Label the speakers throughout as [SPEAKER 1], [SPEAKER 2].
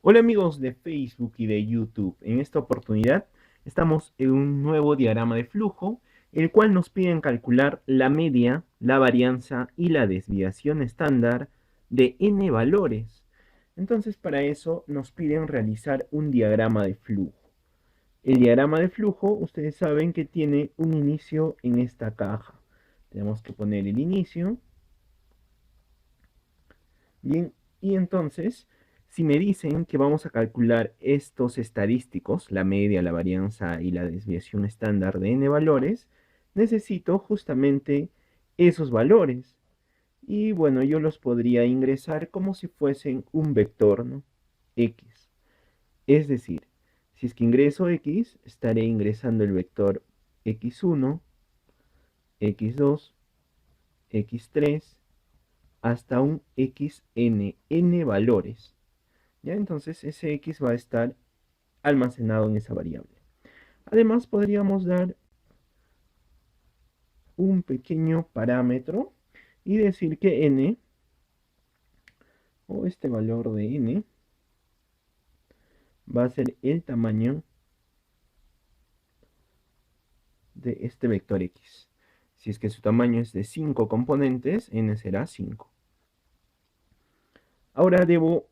[SPEAKER 1] Hola amigos de Facebook y de YouTube. En esta oportunidad estamos en un nuevo diagrama de flujo, el cual nos piden calcular la media, la varianza y la desviación estándar de n valores. Entonces para eso nos piden realizar un diagrama de flujo. El diagrama de flujo, ustedes saben que tiene un inicio en esta caja. Tenemos que poner el inicio. Bien, y entonces, si me dicen que vamos a calcular estos estadísticos, la media, la varianza y la desviación estándar de n valores, necesito justamente esos valores. Y bueno, yo los podría ingresar como si fuesen un vector, ¿no? X. Es decir, si es que ingreso X, estaré ingresando el vector x1, x2, x3, hasta un n valores. ¿Ya? Entonces ese x va a estar almacenado en esa variable. Además podríamos dar un pequeño parámetro y decir que n, o este valor de n, va a ser el tamaño de este vector x. Si es que su tamaño es de 5 componentes, n será 5. Ahora debo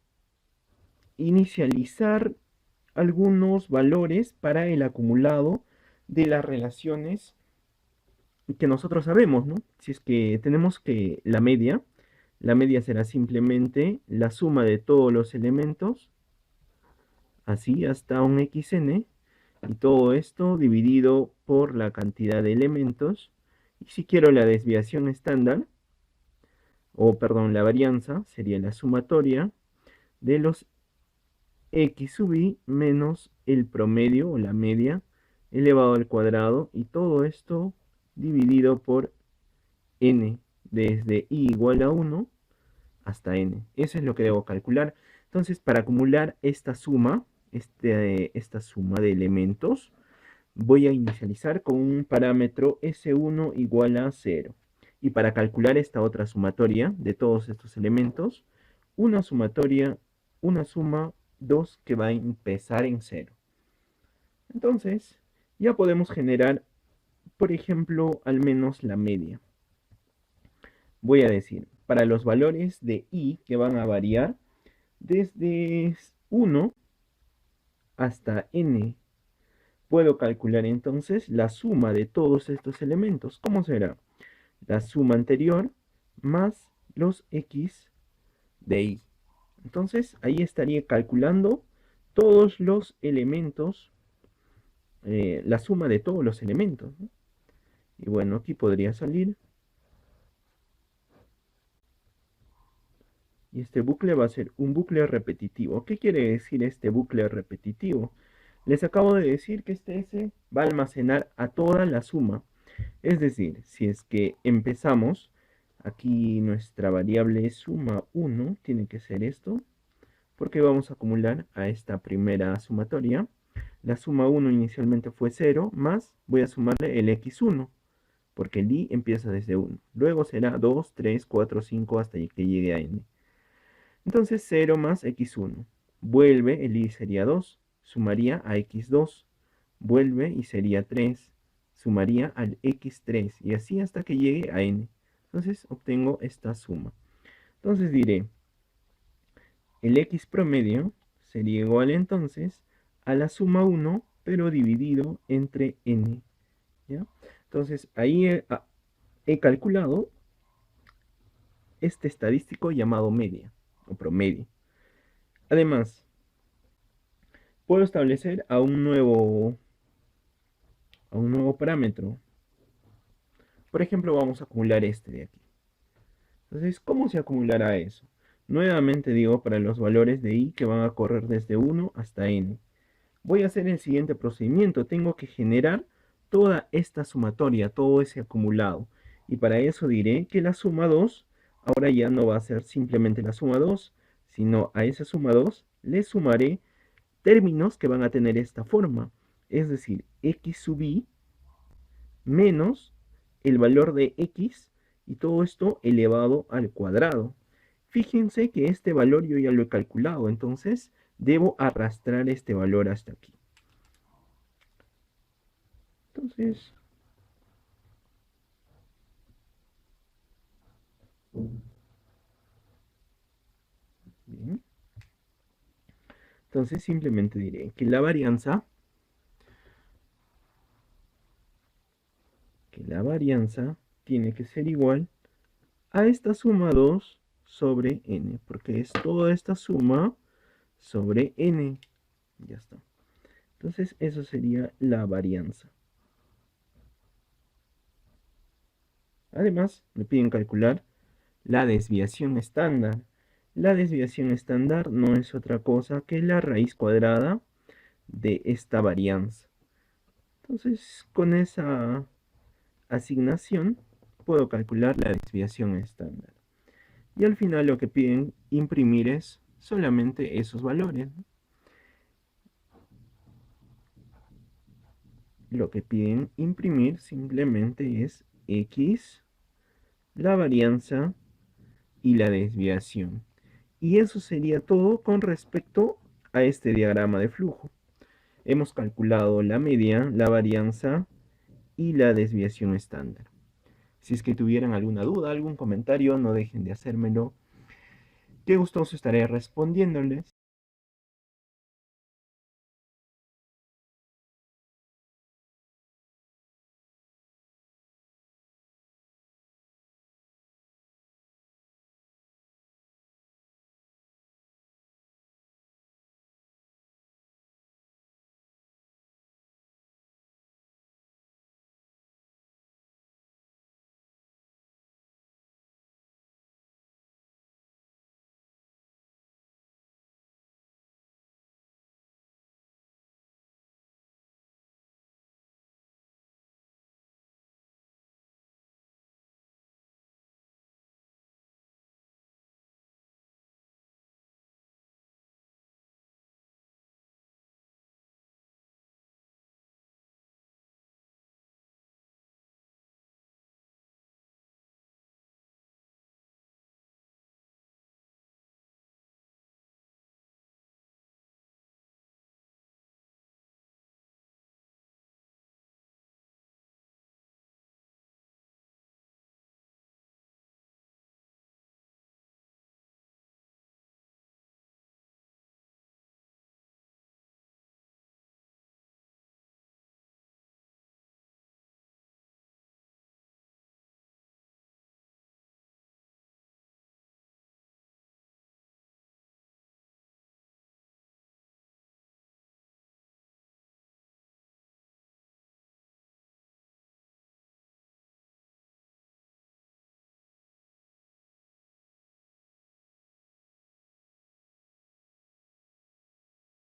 [SPEAKER 1] inicializar algunos valores para el acumulado de las relaciones que nosotros sabemos, ¿no? Si es que tenemos que la media será simplemente la suma de todos los elementos, así hasta un xn, y todo esto dividido por la cantidad de elementos. Y si quiero la desviación estándar, o perdón, la varianza, sería la sumatoria de los x sub i menos el promedio o la media elevado al cuadrado, y todo esto dividido por n, desde i igual a 1 hasta n. Eso es lo que debo calcular. Entonces, para acumular esta suma, esta suma de elementos, voy a inicializar con un parámetro S1 igual a 0. Y para calcular esta otra sumatoria de todos estos elementos, una sumatoria, una suma 2 que va a empezar en 0. Entonces, ya podemos generar, por ejemplo, al menos la media. Voy a decir, para los valores de i que van a variar desde 1 hasta n, puedo calcular entonces la suma de todos estos elementos. ¿Cómo será? La suma anterior más los x de i. Entonces ahí estaría calculando todos los elementos, la suma de todos los elementos, ¿no? Y bueno, aquí podría salir. Y este bucle va a ser un bucle repetitivo. ¿Qué quiere decir este bucle repetitivo? Les acabo de decir que este S va a almacenar a toda la suma. Es decir, si es que empezamos, aquí nuestra variable suma 1 tiene que ser esto, porque vamos a acumular a esta primera sumatoria. La suma 1 inicialmente fue 0, más voy a sumarle el x1, porque el i empieza desde 1. Luego será 2, 3, 4, 5 hasta que llegue a n. Entonces 0 más x1. Vuelve, el i sería 2, sumaría a x2. Vuelve y sería 3, sumaría al x3. Y así hasta que llegue a n. Entonces obtengo esta suma. Entonces diré, el x promedio sería igual entonces a la suma 1, pero dividido entre n. ¿Ya? Entonces ahí he calculado este estadístico llamado media o promedio. Además, puedo establecer a un nuevo parámetro. Por ejemplo, vamos a acumular este de aquí. Entonces, ¿cómo se acumulará eso? Nuevamente digo, para los valores de i que van a correr desde 1 hasta n. Voy a hacer el siguiente procedimiento. Tengo que generar toda esta sumatoria, todo ese acumulado. Y para eso diré que la suma 2 ahora ya no va a ser simplemente la suma 2, sino a esa suma 2 le sumaré términos que van a tener esta forma. Es decir, x sub i menos el valor de x, y todo esto elevado al cuadrado. Fíjense que este valor yo ya lo he calculado, entonces debo arrastrar este valor hasta aquí. Entonces, bien. Entonces simplemente diré que la varianza tiene que ser igual a esta suma 2 sobre n, porque es toda esta suma sobre n. Ya está. Entonces eso sería la varianza. Además, me piden calcular la desviación estándar. La desviación estándar no es otra cosa que la raíz cuadrada de esta varianza. Entonces, con esa asignación, puedo calcular la desviación estándar. Y al final lo que piden imprimir es solamente esos valores, ¿no? Lo que piden imprimir simplemente es x, la varianza y la desviación. Y eso sería todo con respecto a este diagrama de flujo. Hemos calculado la media, la varianza y la desviación estándar. Si es que tuvieran alguna duda, algún comentario, no dejen de hacérmelo. Qué gustoso estaré respondiéndoles.